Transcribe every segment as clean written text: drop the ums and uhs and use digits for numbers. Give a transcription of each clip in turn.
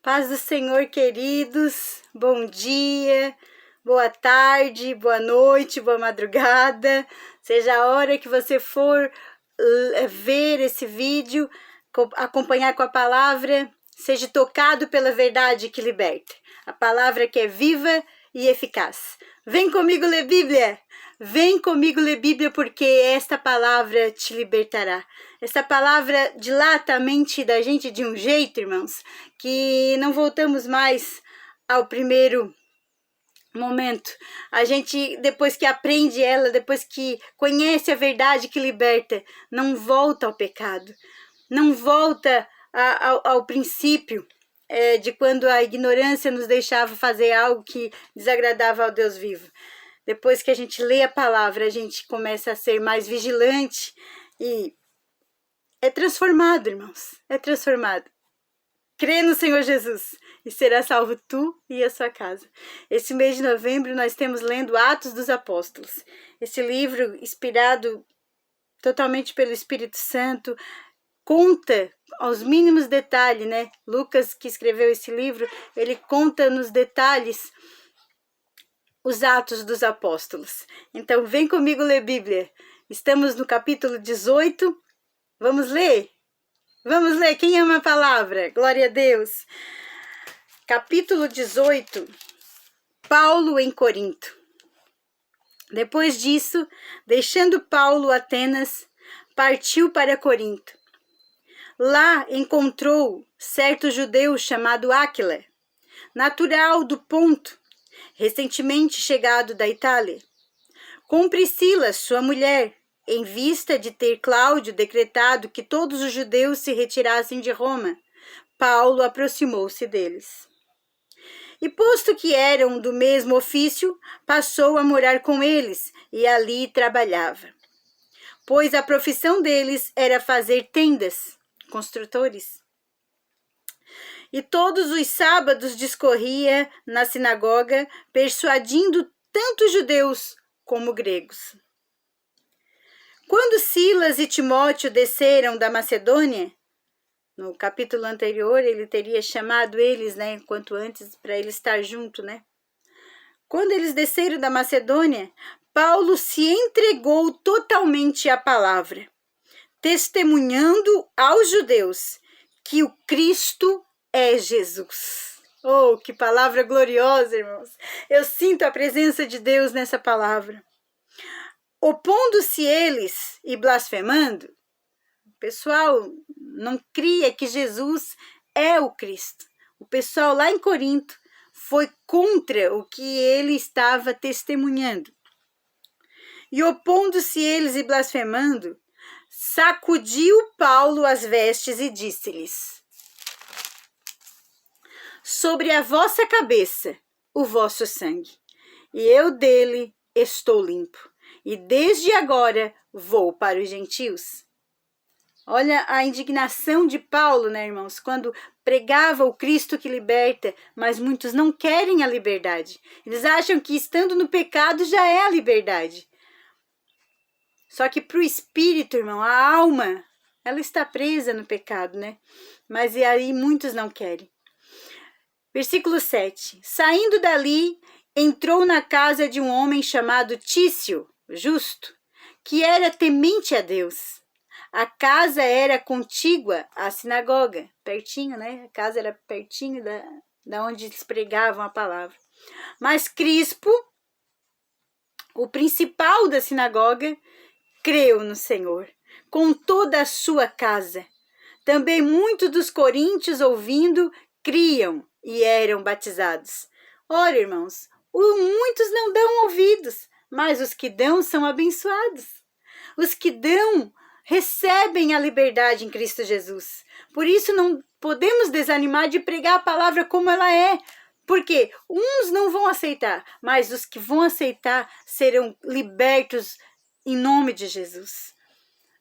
Paz do Senhor, queridos, bom dia, boa tarde, boa noite, boa madrugada, seja a hora que você for ver esse vídeo, acompanhar com a palavra, seja tocado pela verdade que liberta, a palavra que é viva e eficaz. Vem comigo ler Bíblia! Vem comigo ler Bíblia, porque esta palavra te libertará. Esta palavra dilata a mente da gente de um jeito, irmãos, que não voltamos mais ao primeiro momento. A gente, depois que aprende ela, depois que conhece a verdade que liberta, não volta ao pecado. Não volta ao princípio de quando a ignorância nos deixava fazer algo que desagradava ao Deus vivo. Depois que a gente lê a palavra, a gente começa a ser mais vigilante e é transformado, irmãos. É transformado. Crê no Senhor Jesus e será salvo tu e a sua casa. Esse mês de novembro nós temos lendo Atos dos Apóstolos. Esse livro inspirado totalmente pelo Espírito Santo, conta aos mínimos detalhes, né? Lucas, que escreveu esse livro, ele conta nos detalhes os Atos dos Apóstolos. Então, vem comigo ler Bíblia. Estamos no capítulo 18. Vamos ler? Vamos ler. Quem ama a palavra? Glória a Deus. Capítulo 18. Paulo em Corinto. Depois disso, deixando Paulo Atenas, partiu para Corinto. Lá encontrou certo judeu chamado Áquila, natural do Ponto, recentemente chegado da Itália, com Priscila, sua mulher, em vista de ter Cláudio decretado que todos os judeus se retirassem de Roma. Paulo aproximou-se deles. E posto que eram do mesmo ofício, passou a morar com eles e ali trabalhava. Pois a profissão deles era fazer tendas, construtores. E todos os sábados discorria na sinagoga, persuadindo tanto judeus como gregos. Quando Silas e Timóteo desceram da Macedônia, no capítulo anterior ele teria chamado eles, quanto antes, para eles estar junto, Quando eles desceram da Macedônia, Paulo se entregou totalmente à palavra, testemunhando aos judeus que o Cristo é Jesus. Oh, que palavra gloriosa, irmãos. Eu sinto a presença de Deus nessa palavra. Opondo-se eles e blasfemando, o pessoal não cria que Jesus é o Cristo. O pessoal lá em Corinto foi contra o que ele estava testemunhando. E opondo-se eles e blasfemando, sacudiu Paulo as vestes e disse-lhes: sobre a vossa cabeça o vosso sangue, e eu dele estou limpo, e desde agora vou para os gentios. Olha a indignação de Paulo, irmãos, quando pregava o Cristo que liberta, mas muitos não querem a liberdade. Eles acham que estando no pecado já é a liberdade. Só que para o espírito, irmão, a alma, ela está presa no pecado, Mas e aí muitos não querem. Versículo 7. Saindo dali, entrou na casa de um homem chamado Tício, justo, que era temente a Deus. A casa era contígua à sinagoga, pertinho, A casa era pertinho da onde eles pregavam a palavra. Mas Crispo, o principal da sinagoga, creu no Senhor, com toda a sua casa. Também muitos dos coríntios, ouvindo, criam e eram batizados. Ora, irmãos, muitos não dão ouvidos, mas os que dão são abençoados. Os que dão recebem a liberdade em Cristo Jesus. Por isso não podemos desanimar de pregar a palavra como ela é, porque uns não vão aceitar, mas os que vão aceitar serão libertos em nome de Jesus.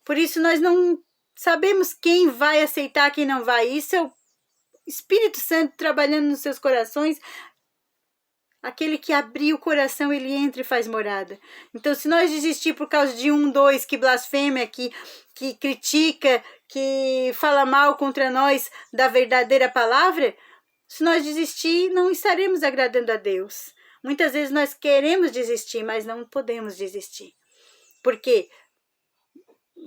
Por isso nós não sabemos quem vai aceitar, quem não vai. Isso é o Espírito Santo trabalhando nos seus corações. Aquele que abrir o coração, ele entra e faz morada. Então, se nós desistir por causa de 1, 2 que blasfema, que critica, que fala mal contra nós da verdadeira palavra, Se nós desistir, não estaremos agradando a Deus. Muitas vezes nós queremos desistir, mas não podemos desistir. Porque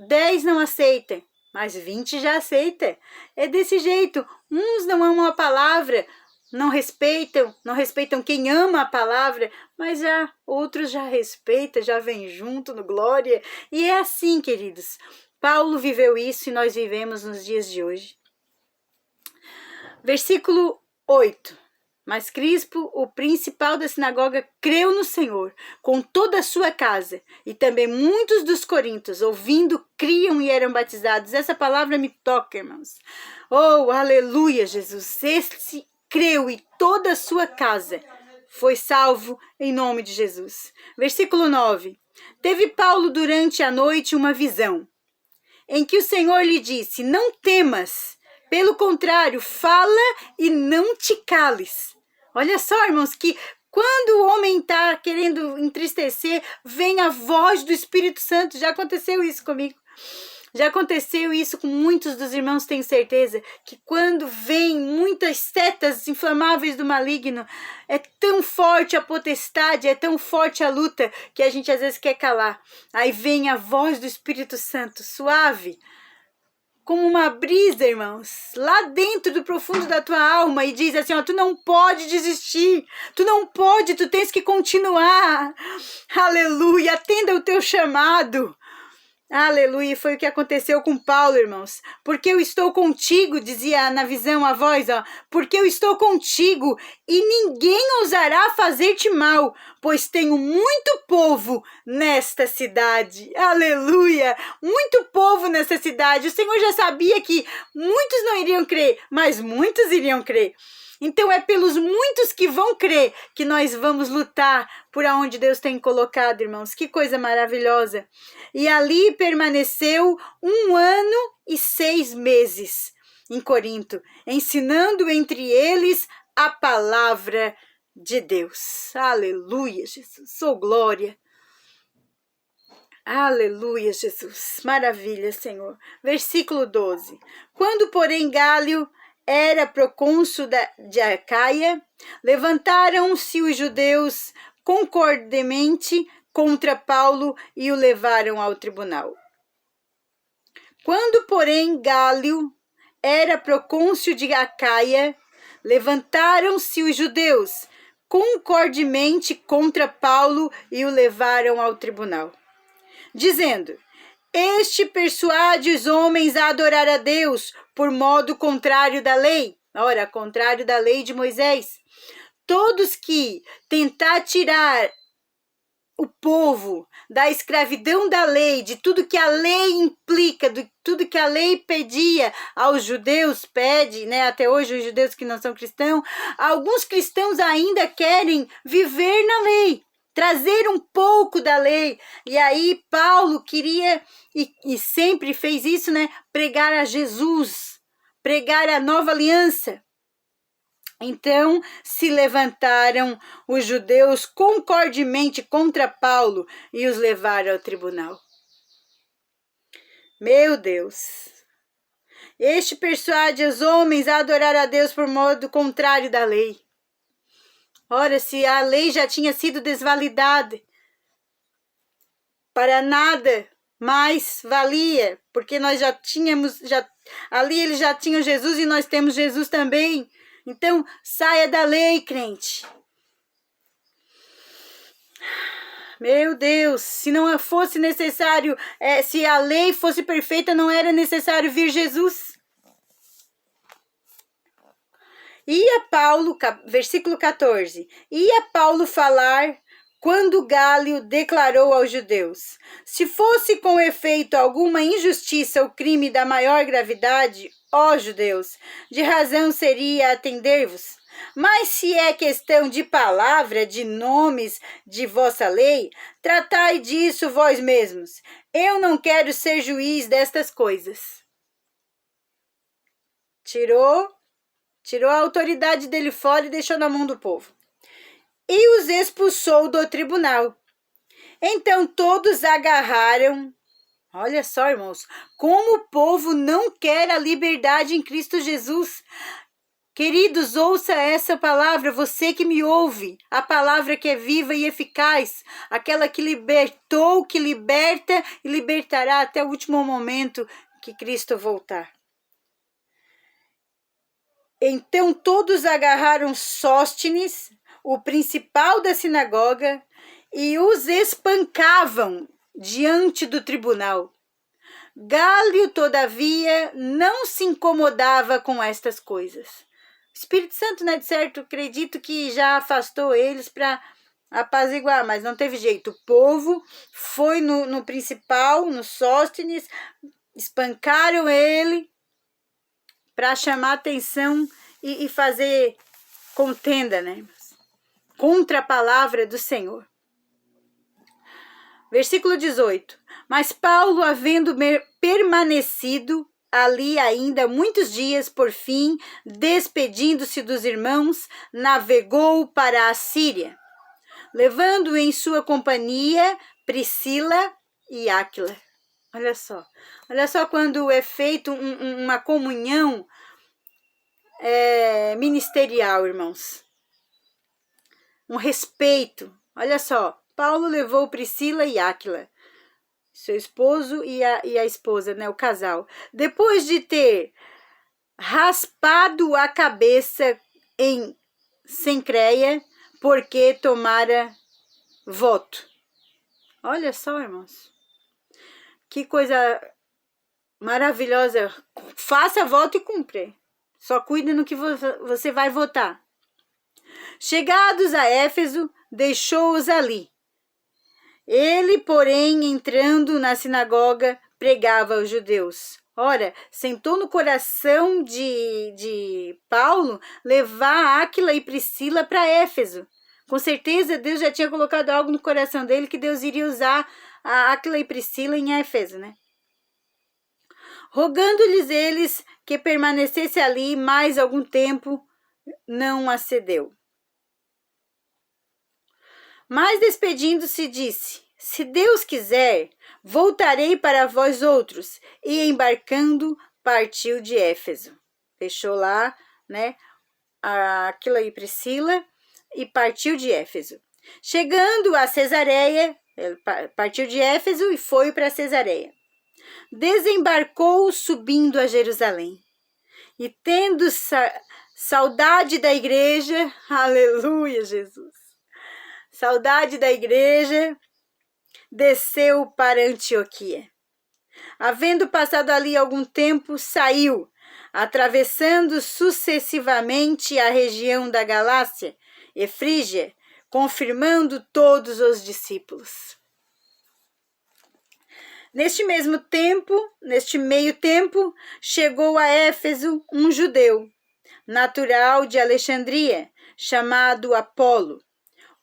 10 não aceitam, mas 20 já aceitam. É desse jeito. Uns não amam a palavra, não respeitam quem ama a palavra, mas outros já respeitam, já vêm junto no glória. E é assim, queridos. Paulo viveu isso e nós vivemos nos dias de hoje. Versículo 8. Mas Crispo, o principal da sinagoga, creu no Senhor com toda a sua casa. E também muitos dos corintos, ouvindo, criam e eram batizados. Essa palavra me toca, irmãos. Oh, aleluia, Jesus. Este creu e toda a sua casa foi salvo em nome de Jesus. Versículo 9. Teve Paulo durante a noite uma visão, em que o Senhor lhe disse: não temas, pelo contrário, fala e não te cales. Olha só, irmãos, que quando o homem está querendo entristecer, vem a voz do Espírito Santo. Já aconteceu isso comigo. Já aconteceu isso com muitos dos irmãos, tenho certeza, que quando vem muitas setas inflamáveis do maligno, é tão forte a potestade, é tão forte a luta, que a gente às vezes quer calar. Aí vem a voz do Espírito Santo, suave, como uma brisa, irmãos, lá dentro do profundo da tua alma, e diz assim, ó, tu não pode desistir, tu não pode, tu tens que continuar. Aleluia, atenda o teu chamado. Aleluia, foi o que aconteceu com Paulo, irmãos. Porque eu estou contigo, dizia na visão a voz, ó. Porque eu estou contigo e ninguém ousará fazer-te mal, pois tenho muito povo nesta cidade. Aleluia, muito povo nessa cidade. O Senhor já sabia que muitos não iriam crer, mas muitos iriam crer. Então é pelos muitos que vão crer que nós vamos lutar por aonde Deus tem colocado, irmãos. Que coisa maravilhosa. E ali permaneceu 1 ano e 6 meses em Corinto, ensinando entre eles a palavra de Deus. Aleluia, Jesus. Oh, glória. Aleluia, Jesus. Maravilha, Senhor. Versículo 12. Quando, porém, Gálio era procônsul de Acaia, levantaram-se os judeus concordemente contra Paulo e o levaram ao tribunal. Quando, porém, Gálio era procônsul de Acaia, levantaram-se os judeus concordemente contra Paulo e o levaram ao tribunal, dizendo: este persuade os homens a adorar a Deus por modo contrário da lei. Ora, contrário da lei de Moisés. Todos que tentar tirar o povo da escravidão da lei, de tudo que a lei implica, de tudo que a lei pedia aos judeus, pede, né? Até hoje os judeus que não são cristãos, alguns cristãos ainda querem viver na lei, trazer um pouco da lei. E aí Paulo queria, e sempre fez isso, né? Pregar a Jesus, pregar a nova aliança. Então se levantaram os judeus concordemente contra Paulo e os levaram ao tribunal. Meu Deus! Este persuade os homens a adorar a Deus por modo contrário da lei. Ora, se a lei já tinha sido desvalidada, para nada mais valia, porque nós já tínhamos, ali eles já tinham Jesus e nós temos Jesus também. Então, saia da lei, crente. Meu Deus, se não fosse necessário, se a lei fosse perfeita, não era necessário vir Jesus. Ia Paulo, versículo 14, ia Paulo falar quando Gálio declarou aos judeus: se fosse com efeito alguma injustiça ou crime da maior gravidade, ó judeus, de razão seria atender-vos. Mas se é questão de palavra, de nomes de vossa lei, tratai disso vós mesmos. Eu não quero ser juiz destas coisas. Tirou a autoridade dele fora e deixou na mão do povo. E os expulsou do tribunal. Então todos agarraram. Olha só, irmãos, como o povo não quer a liberdade em Cristo Jesus. Queridos, ouça essa palavra, você que me ouve, a palavra que é viva e eficaz, aquela que libertou, que liberta e libertará até o último momento que Cristo voltar. Então todos agarraram Sóstenes, o principal da sinagoga, e os espancavam diante do tribunal. Gálio, todavia, não se incomodava com estas coisas. O Espírito Santo, né, de certo, acredito que já afastou eles para apaziguar, mas não teve jeito. O povo foi no principal, no Sóstenes, espancaram ele para chamar atenção e fazer contenda, né, contra a palavra do Senhor. Versículo 18. Mas Paulo, havendo permanecido ali ainda muitos dias, por fim, despedindo-se dos irmãos, navegou para a Síria, levando em sua companhia Priscila e Áquila. Olha só quando é feito uma comunhão ministerial, irmãos. Um respeito. Olha só, Paulo levou Priscila e Áquila, seu esposo e a esposa, né, o casal. Depois de ter raspado a cabeça em Cencreia, porque tomara voto. Olha só, irmãos. Que coisa maravilhosa. Faça voto e cumpre. Só cuide no que você vai votar. Chegados a Éfeso, deixou-os ali. Ele, porém, entrando na sinagoga, pregava aos judeus. Ora, sentou no coração de Paulo levar Áquila e Priscila para Éfeso. Com certeza, Deus já tinha colocado algo no coração dele que Deus iria usar a Áquila e Priscila em Éfeso, né? Rogando-lhes eles que permanecesse ali mais algum tempo, não acedeu. Mas despedindo-se, disse: se Deus quiser, voltarei para vós outros. E embarcando, partiu de Éfeso. Deixou lá, né, Áquila e Priscila e partiu de Éfeso. Chegando a Cesareia, ele partiu de Éfeso e foi para Cesareia. Desembarcou subindo a Jerusalém. E tendo saudade da igreja, aleluia, Jesus, saudade da igreja, desceu para Antioquia. Havendo passado ali algum tempo, saiu, atravessando sucessivamente a região da Galácia e Frígia, confirmando todos os discípulos. Neste meio tempo, chegou a Éfeso um judeu, natural de Alexandria, chamado Apolo,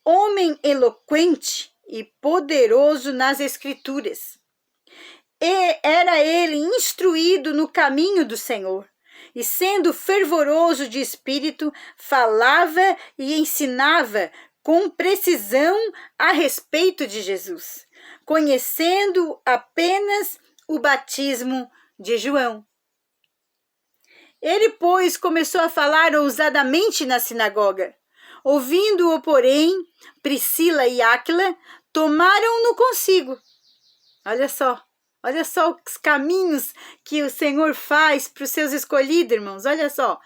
homem eloquente e poderoso nas Escrituras. E era ele instruído no caminho do Senhor, e sendo fervoroso de espírito, falava e ensinava com precisão a respeito de Jesus, conhecendo apenas o batismo de João. Ele, pois, começou a falar ousadamente na sinagoga. Ouvindo-o, porém, Priscila e Áquila tomaram-no consigo. Olha só os caminhos que o Senhor faz para os seus escolhidos, irmãos. Olha só.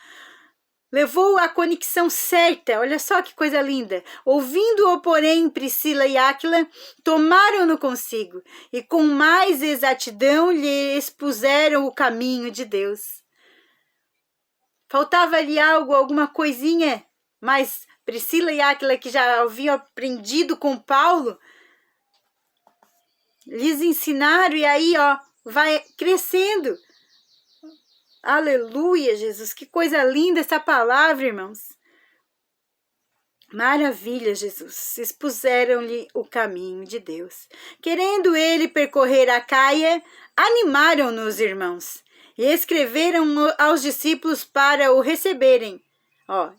Levou a conexão certa. Olha só que coisa linda. Ouvindo-o, porém, Priscila e Áquila tomaram-no consigo e com mais exatidão lhe expuseram o caminho de Deus. Faltava ali alguma coisinha, mas Priscila e Áquila, que já haviam aprendido com Paulo, lhes ensinaram e aí, vai crescendo. Aleluia, Jesus, que coisa linda essa palavra, irmãos. Maravilha, Jesus. Expuseram-lhe o caminho de Deus. Querendo ele percorrer a Caia, animaram-no os irmãos e escreveram aos discípulos para o receberem.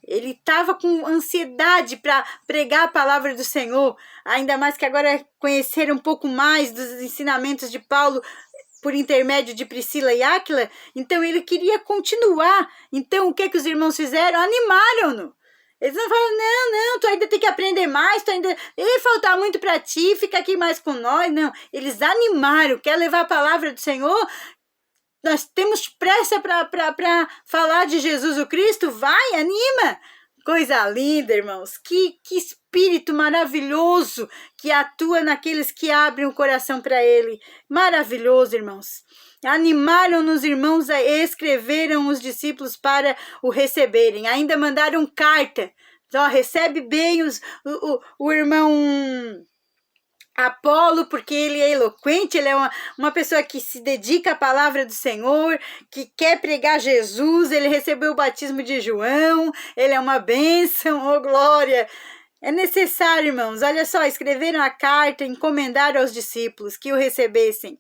Ele estava com ansiedade para pregar a palavra do Senhor, ainda mais que agora conhecer um pouco mais dos ensinamentos de Paulo, por intermédio de Priscila e Áquila, então ele queria continuar. Então o que os irmãos fizeram? Animaram-no. Eles não falam, não, tu ainda tem que aprender mais, tu ainda... faltar muito para ti, fica aqui mais com nós. Não, eles animaram, quer levar a palavra do Senhor? Nós temos pressa para falar de Jesus o Cristo? Vai, anima! Coisa linda, irmãos. Que espírito maravilhoso que atua naqueles que abrem o coração para Ele. Maravilhoso, irmãos. Animaram-nos, irmãos, e escreveram os discípulos para o receberem. Ainda mandaram carta. Ó, recebe bem o irmão Apolo, porque ele é eloquente, ele é uma pessoa que se dedica à palavra do Senhor, que quer pregar Jesus, ele recebeu o batismo de João, ele é uma bênção, oh glória! É necessário, irmãos, olha só, escreveram a carta, encomendaram aos discípulos que o recebessem.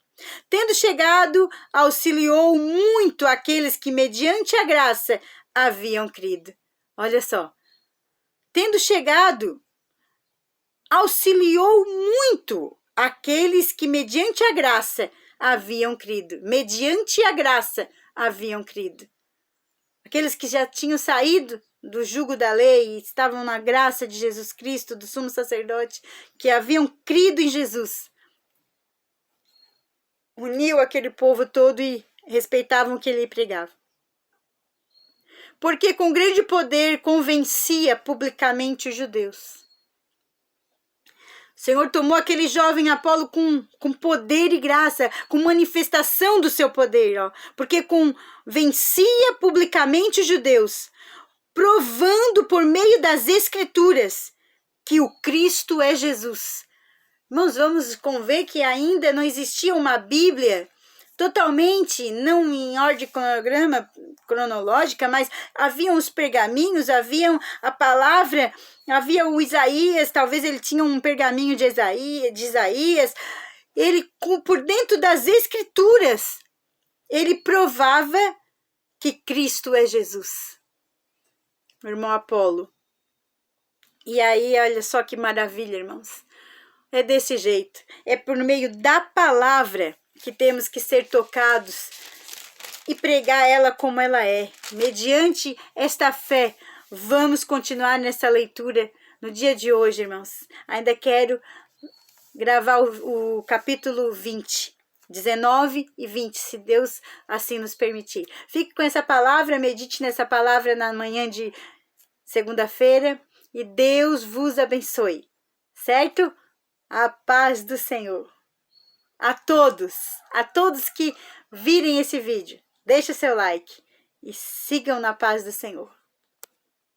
Tendo chegado, auxiliou muito aqueles que, mediante a graça, haviam crido. Olha só, tendo chegado, auxiliou muito aqueles que, mediante a graça, haviam crido. Mediante a graça, haviam crido. Aqueles que já tinham saído do jugo da lei e estavam na graça de Jesus Cristo, do sumo sacerdote, que haviam crido em Jesus. Uniu aquele povo todo e respeitavam o que ele pregava. Porque com grande poder convencia publicamente os judeus. O Senhor tomou aquele jovem Apolo com poder e graça, com manifestação do seu poder, ó, porque convencia publicamente os judeus, provando por meio das Escrituras que o Cristo é Jesus. Irmãos, vamos conver que ainda não existia uma Bíblia totalmente, não em ordem cronológica, mas haviam os pergaminhos, haviam a palavra, havia o Isaías, talvez ele tinha um pergaminho de Isaías, ele, por dentro das Escrituras, ele provava que Cristo é Jesus. O irmão Apolo. E aí, olha só que maravilha, irmãos. É desse jeito, é por meio da palavra que temos que ser tocados e pregar ela como ela é. Mediante esta fé, vamos continuar nessa leitura no dia de hoje, irmãos. Ainda quero gravar o capítulo 20, 19 e 20, se Deus assim nos permitir. Fique com essa palavra, medite nessa palavra na manhã de segunda-feira e Deus vos abençoe, certo? A paz do Senhor. A todos que virem esse vídeo, deixe seu like e sigam na paz do Senhor.